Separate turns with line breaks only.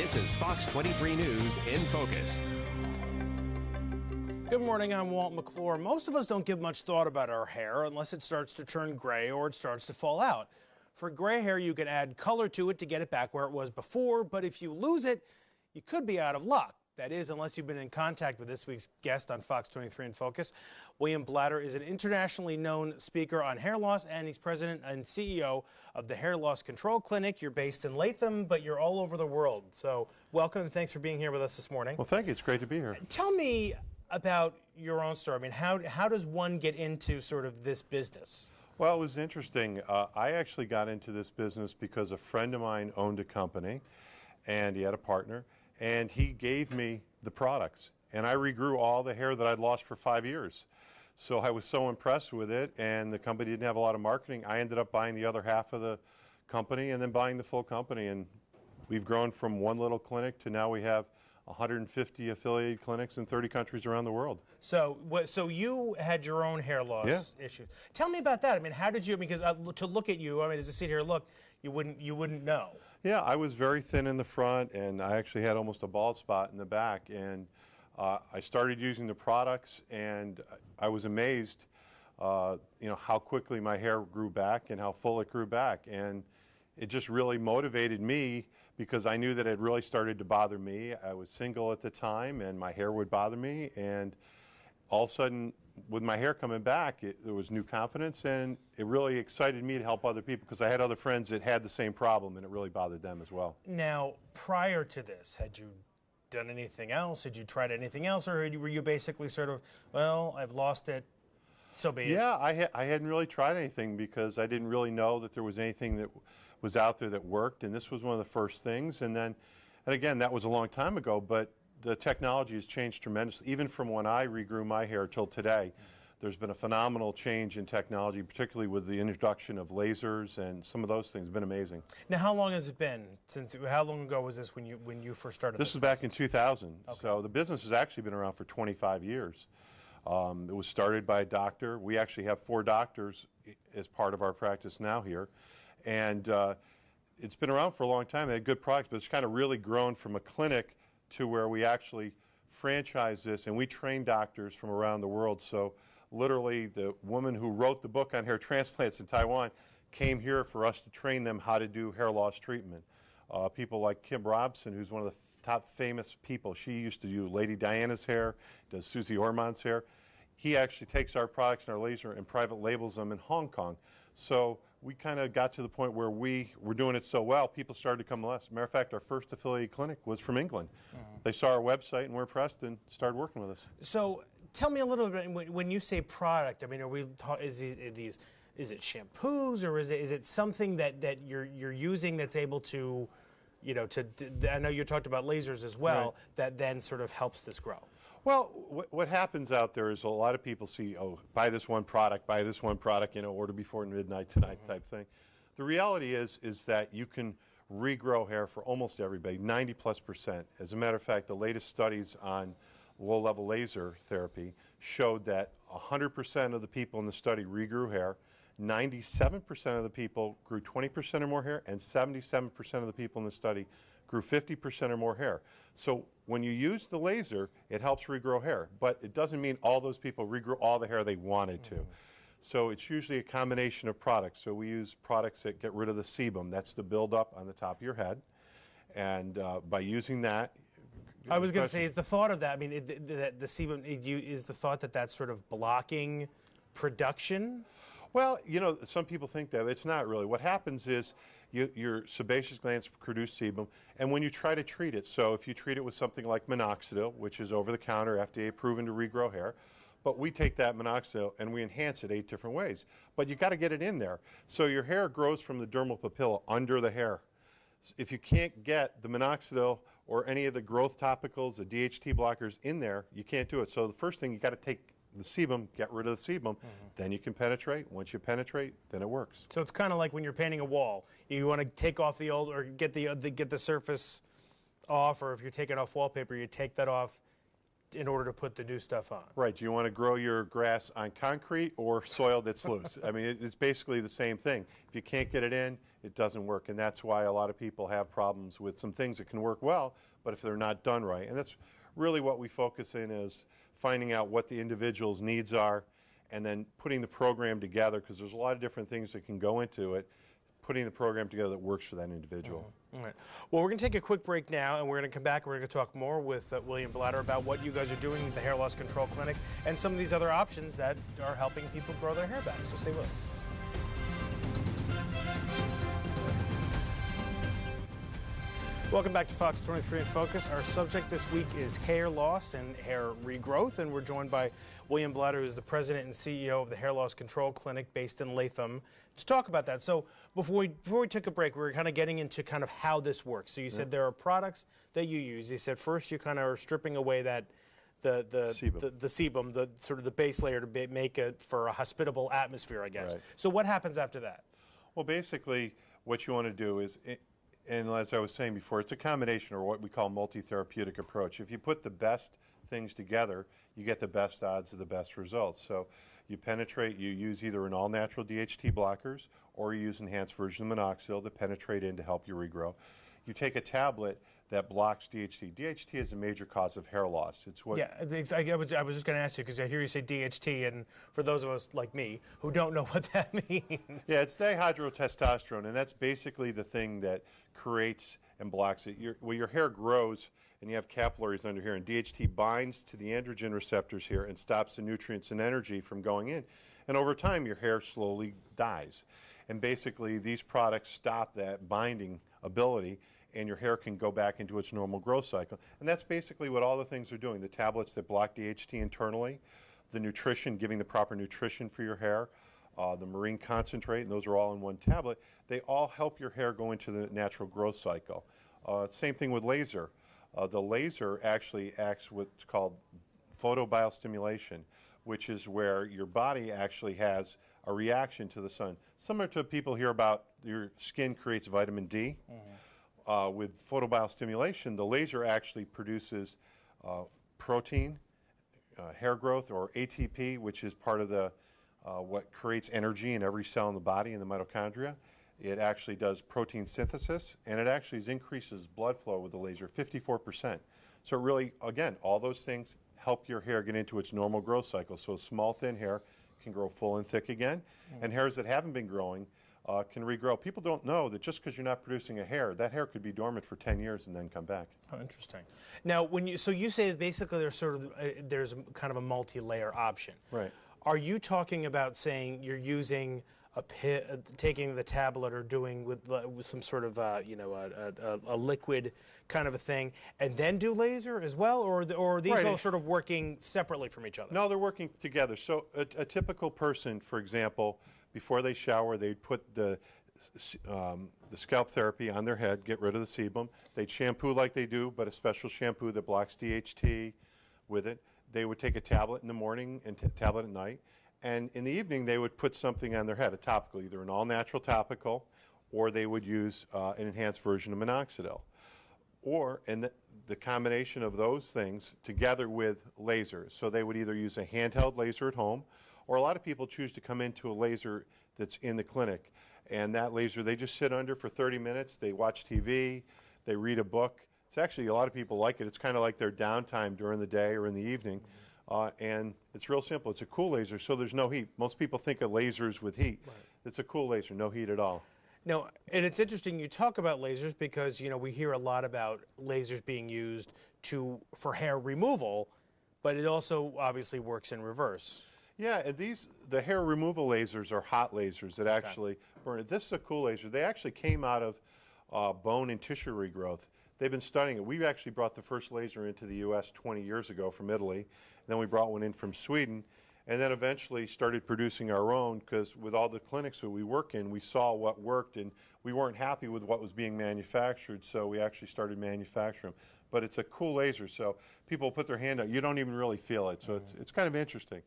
This is Fox 23 News in Focus.
Good morning, I'm Walt McClure. Most of us don't give much thought about our hair unless it starts to turn gray or it starts to fall out. For gray hair, you can add color to it to get it back where it was before, but if you lose it, you could be out of luck. That is, unless you've been in contact with this week's guest on Fox 23 in Focus. William Blatter is an internationally known speaker on hair loss, and he's president and CEO of the Hair Loss Control Clinic. You're based in Latham, but you're all over the world. So welcome, and thanks for being here with us this morning.
Well, thank you. It's great to be here.
Tell me about your own story. I mean, how does one get into sort of this business?
Well, it was interesting. I actually got into this business because a friend of mine owned a company, and he had a partner, and he gave me the products. And I regrew all the hair that I'd lost for 5 years. So I was so impressed with it, and the company didn't have a lot of marketing. I ended up buying the other half of the company and then buying the full company. And we've grown from one little clinic to now we have 150 affiliated clinics in 30 countries around the world.
So you had your own hair loss issues. Tell me about that. I mean, how did you? Because to look at you, I mean, as I sit here, look, you wouldn't know.
Yeah, I was very thin in the front, and I actually had almost a bald spot in the back. And I started using the products, and I was amazed, how quickly my hair grew back and how full it grew back. And it just really motivated me because I knew that it really started to bother me. I was single at the time, and my hair would bother me. And all of a sudden, with my hair coming back, there was new confidence, and it really excited me to help other people because I had other friends that had the same problem, and it really bothered them as well.
Now, prior to this, had you done anything else? Had you tried anything else, or were you basically sort of, well, I've lost it, so be it?
Yeah, I hadn't really tried anything because I didn't really know that there was anything that was out there that worked, and this was one of the first things. And again, that was a long time ago, but the technology has changed tremendously. Even from when I regrew my hair till today, there's been a phenomenal change in technology, particularly with the introduction of lasers and some of those things. It's been amazing.
Now, how long has it been since? How long ago was this when you first started?
This was back in 2000.
Okay.
So the business has actually been around for 25 years. It was started by a doctor. We actually have 4 doctors as part of our practice now here, and it's been around for a long time. They had good products, but it's kind of really grown from a clinic to where we actually franchise this, and we train doctors from around the world. So literally the woman who wrote the book on hair transplants in Taiwan came here for us to train them how to do hair loss treatment. People like Kim Robson, who's one of the top famous people. She used to do Lady Diana's hair, does Susie Ormond's hair. He actually takes our products and our laser and private labels them in Hong Kong. So we kind of got to the point where we were doing it so well, people started to come to us. As a matter of fact, our first affiliate clinic was from England. They saw our website and were impressed and started working with us.
So tell me a little bit, when you say product, I mean, is it shampoos, or is it something that you're using that's able to, I know you talked about lasers as well, right, that then sort of helps this grow?
Well, what happens out there is a lot of people see, oh, buy this one product, order before midnight tonight type thing. The reality is that you can regrow hair for almost everybody, 90+%. As a matter of fact, the latest studies on low-level laser therapy showed that 100% of the people in the study regrew hair, 97% of the people grew 20% or more hair, and 77% of the people in the study grew 50% or more hair. So when you use the laser, it helps regrow hair, but it doesn't mean all those people regrew all the hair they wanted to. So it's usually a combination of products. So we use products that get rid of the sebum. That's the buildup on the top of your head. And by using that...
I was going to say, is the thought of that, I mean, the sebum, is the thought that that's sort of blocking production?
Well, some people think that. It's not really. What happens is your sebaceous glands produce sebum, and when you try to treat it, so if you treat it with something like minoxidil, which is over-the-counter, FDA proven to regrow hair, but we take that minoxidil and we enhance it 8 different ways. But you got to get it in there. So your hair grows from the dermal papilla under the hair. If you can't get the minoxidil or any of the growth topicals, the DHT blockers in there, you can't do it. So the first thing, you got to take the sebum, get rid of the sebum, then you can penetrate. Once you penetrate, then it works.
So it's kind of like when you're painting a wall. You want to take off the old, or get the surface off, or if you're taking off wallpaper, you take that off, in order to put the new stuff on.
Right. Do you want to grow your grass on concrete or soil that's loose? I mean, it's basically the same thing. If you can't get it in, it doesn't work. And that's why a lot of people have problems with some things that can work well, but if they're not done right. And that's really what we focus in, is finding out what the individual's needs are and then putting the program together, because there's a lot of different things that can go into it, putting the program together that works for that individual.
All right. Well, we're going to take a quick break now, and we're going to come back and we're going to talk more with William Blatter about what you guys are doing at the Hair Loss Control Clinic and some of these other options that are helping people grow their hair back. So stay with us. Welcome back to Fox 23 in Focus. Our subject this week is hair loss and hair regrowth, and we're joined by William Blatter, who's the president and CEO of the Hair Loss Control Clinic based in Latham, to talk about that. So before we took a break, we were kind of getting into kind of how this works. So you said there are products that you use. You said first you kind of are stripping away that the sebum, the sort of the base layer to make it for a hospitable atmosphere, I guess.
Right.
So what happens after that?
Well, basically, what you want to do is, and as I was saying before, it's a combination, or what we call multi-therapeutic approach. If you put the best things together, you get the best odds of the best results. So you penetrate, you use either an all-natural DHT blockers, or you use enhanced version of minoxidil to penetrate in to help you regrow. You take a tablet that blocks DHT. DHT is a major cause of hair loss. It's what.
Yeah, I was just going to ask you, because I hear you say DHT, and for those of us like me who don't know what that means.
Yeah, it's dihydrotestosterone, and that's basically the thing that creates and blocks it. Your hair grows, and you have capillaries under here, and DHT binds to the androgen receptors here and stops the nutrients and energy from going in. And over time, your hair slowly dies. And basically, these products stop that binding ability, and your hair can go back into its normal growth cycle. And that's basically what all the things are doing. The tablets that block DHT internally, the nutrition, giving the proper nutrition for your hair, the marine concentrate, and those are all in one tablet. They all help your hair go into the natural growth cycle. Same thing with laser. The laser actually acts what's called photobiostimulation, which is where your body actually has a reaction to the sun. Similar to people hear about your skin creates vitamin D. With photobiostimulation, the laser actually produces protein, hair growth, or ATP, which is part of the what creates energy in every cell in the body, in the mitochondria. It actually does protein synthesis, and it actually increases blood flow with the laser 54%. So it really, again, all those things help your hair get into its normal growth cycle. So small, thin hair can grow full and thick again, and hairs that haven't been growing can regrow. People don't know that just because you're not producing a hair, that hair could be dormant for 10 years and then come back.
Oh, interesting. Now, so you say that basically there's sort of there's kind of a multi-layer option.
Right.
Are you talking about saying you're using taking the tablet or doing with some sort of a liquid kind of a thing, and then do laser as well, or are these all sort of working separately from each other?
No, they're working together. So a typical person, for example, before they shower, they'd put the scalp therapy on their head, get rid of the sebum. They'd shampoo like they do, but a special shampoo that blocks DHT with it. They would take a tablet in the morning and a tablet at night. And in the evening, they would put something on their head, a topical, either an all-natural topical, or they would use an enhanced version of minoxidil. Or the combination of those things together with lasers. So they would either use a handheld laser at home, or a lot of people choose to come into a laser that's in the clinic. And that laser, they just sit under for 30 minutes, they watch TV, they read a book. It's actually, a lot of people like it. It's kind of like their downtime during the day or in the evening. And it's real simple. It's a cool laser, so there's no heat. Most people think of lasers with heat. Right. It's a cool laser, no heat at all.
No, and it's interesting you talk about lasers because, you know, we hear a lot about lasers being used for hair removal, but it also obviously works in reverse.
Yeah, and the hair removal lasers are hot lasers that actually burn it. This is a cool laser. They actually came out of bone and tissue regrowth. They've been studying it. We actually brought the first laser into the U.S. 20 years ago from Italy. And then we brought one in from Sweden, and then eventually started producing our own, because with all the clinics that we work in, we saw what worked, and we weren't happy with what was being manufactured, so we actually started manufacturing them. But it's a cool laser, so people put their hand out. You don't even really feel it, so it's kind of interesting.